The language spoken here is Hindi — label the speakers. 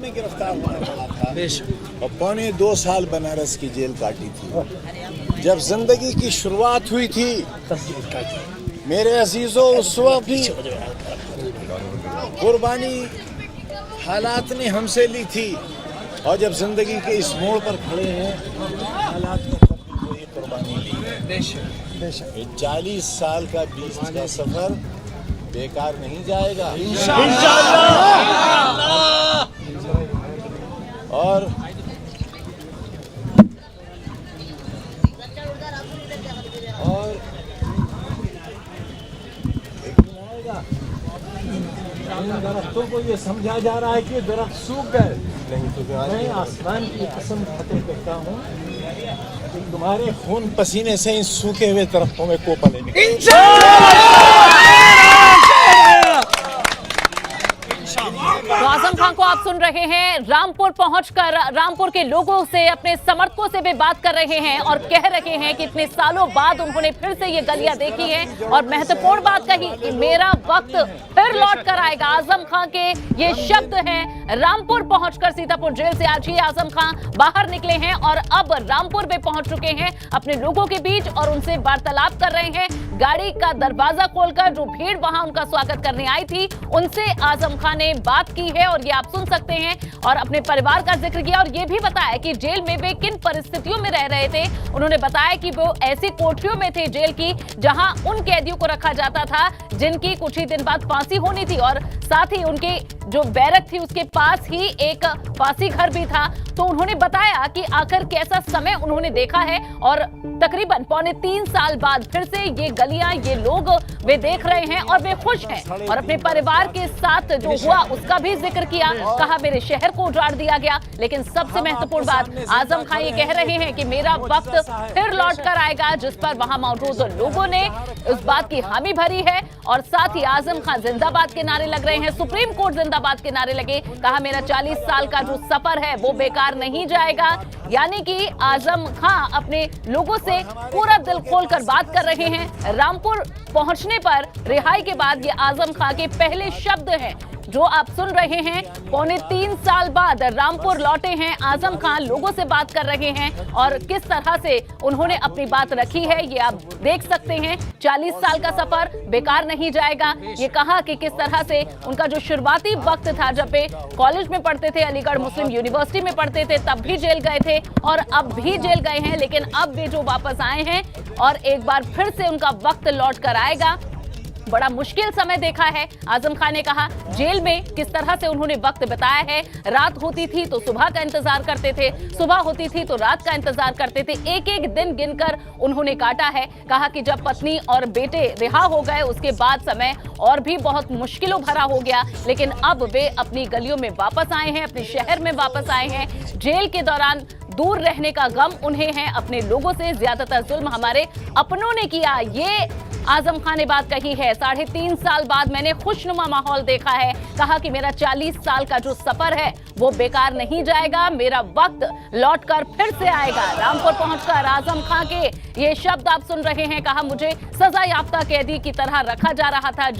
Speaker 1: में गिरफ्तार होने वाला था और पौने 2 साल बनारस की जेल काटी थी। जब जिंदगी की शुरुआत हुई थी मेरे अजीजों, उस वक्त भी कुर्बानी हालात ने हमसे ली थी और जब जिंदगी के इस मोड़ पर खड़े हैं हालात ने कोई कुर्बानी ली है। 40 साल का बीच का सफर बेकार नहीं जाएगा इंशाअल्लाह। और एक दिन आएगा इन दरख्तों को ये समझा जा रहा है कि दरख्त सूख गए, नहीं तो मैं आसमान की कसम खाते करता हूँ कि तुम्हारे खून पसीने से इन सूखे हुए दरख्तों में कोपले
Speaker 2: तो आजम खान को आप सुन रहे हैं। रामपुर पहुंचकर रामपुर के लोगों से, अपने समर्थकों से भी बात कर रहे हैं और कह रहे हैं कि इतने सालों बाद उन्होंने फिर से ये गलियां देखी हैं और महत्वपूर्ण बात कही कि मेरा वक्त फिर लौट कर आएगा। आजम खान के ये शब्द हैं। रामपुर पहुंचकर सीतापुर जेल से आज ही आजम खान बाहर निकले हैं और अब रामपुर में पहुंच चुके हैं अपने लोगों के बीच और उनसे वार्तालाप कर रहे हैं। गाड़ी का दरवाजा खोलकर जो भीड़ वहां उनका स्वागत करने आई थी उनसे आजम खान ने बात की है और ये आप सुन सकते हैं और अपने परिवार का जिक्र किया और ये भी बताया कि जेल में वे किन परिस्थितियों में रह रहे थे। उन्होंने बताया कि वो ऐसी कोठरियों में थे जेल की जहां उन कैदियों को रखा जाता था जिनकी कुछ ही दिन बाद फांसी होनी थी और साथ ही उनके जो बैरक थी उसके पास ही एक फांसी घर भी था। तो उन्होंने बताया कि आखिर कैसा समय उन्होंने देखा है और तकरीबन पौने 3 साल बाद फिर से ये गलियां, ये लोग वे देख रहे हैं और वे खुश हैं और अपने परिवार के साथ जो हुआ उसका भी जिक्र किया। कहा मेरे शहर को उजाड़ दिया गया, लेकिन सबसे महत्वपूर्ण बात आजम खान ये कह रहे हैं कि मेरा वक्त फिर लौट कर आएगा, जिस पर वहां मौजूद लोगों ने उस बात की हामी भरी है और साथ ही आजम खान जिंदाबाद के नारे लग रहे हैं, सुप्रीम कोर्ट जिंदाबाद के नारे लगे। कहा मेरा 40 साल का जो सफर है वो बेकार नहीं जाएगा। यानी कि आजम खान अपने लोगों से पूरा दिल खोलकर बात कर रहे हैं। रामपुर पहुंचने पर रिहाई के बाद ये आजम खान के पहले शब्द हैं जो आप सुन रहे हैं। पौने 3 साल बाद रामपुर लौटे हैं आजम खान, लोगों से बात कर रहे हैं और किस तरह से उन्होंने अपनी बात रखी है ये आप देख सकते हैं। 40 साल का सफर बेकार नहीं जाएगा। ये कहा कि किस तरह से उनका जो शुरुआती वक्त था जब वे कॉलेज में पढ़ते थे, अलीगढ़ मुस्लिम यूनिवर्सिटी में पढ़ते थे, तब भी जेल गए थे और अब भी जेल गए हैं, लेकिन अब वे जो वापस आए हैं और एक बार फिर से उनका वक्त लौट कर आएगा। बड़ा मुश्किल समय देखा है। आजम खान ने कहा जेल में किस तरह से उन्होंने वक्त बिताया है। रात होती थी तो सुबह का इंतजार करते थे, सुबह होती थी तो रात का इंतजार करते थे, एक एक दिन गिनकर उन्होंने काटा है। कहा कि जब पत्नी और बेटे रिहा हो गए उसके बाद समय और भी बहुत मुश्किलों भरा हो गया, लेकिन अब वे अपनी गलियों में वापस आए हैं, अपने शहर में वापस आए हैं। जेल के दौरान दूर रहने का गम उन्हें है, अपने लोगों से ज्यादातर जुल्म हमारे अपनों ने किया, ये आजम खान ने बात कही है। 3.5 साल बाद मैंने खुशनुमा माहौल देखा है। कहा कि मेरा 40 साल का जो सफर है वो बेकार नहीं जाएगा, मेरा वक्त लौटकर फिर से आएगा। रामपुर पहुंचकर आजम खान के ये शब्द आप सुन रहे हैं। कहा मुझे सजा याफ्ता कैदी की तरह रखा जा रहा था।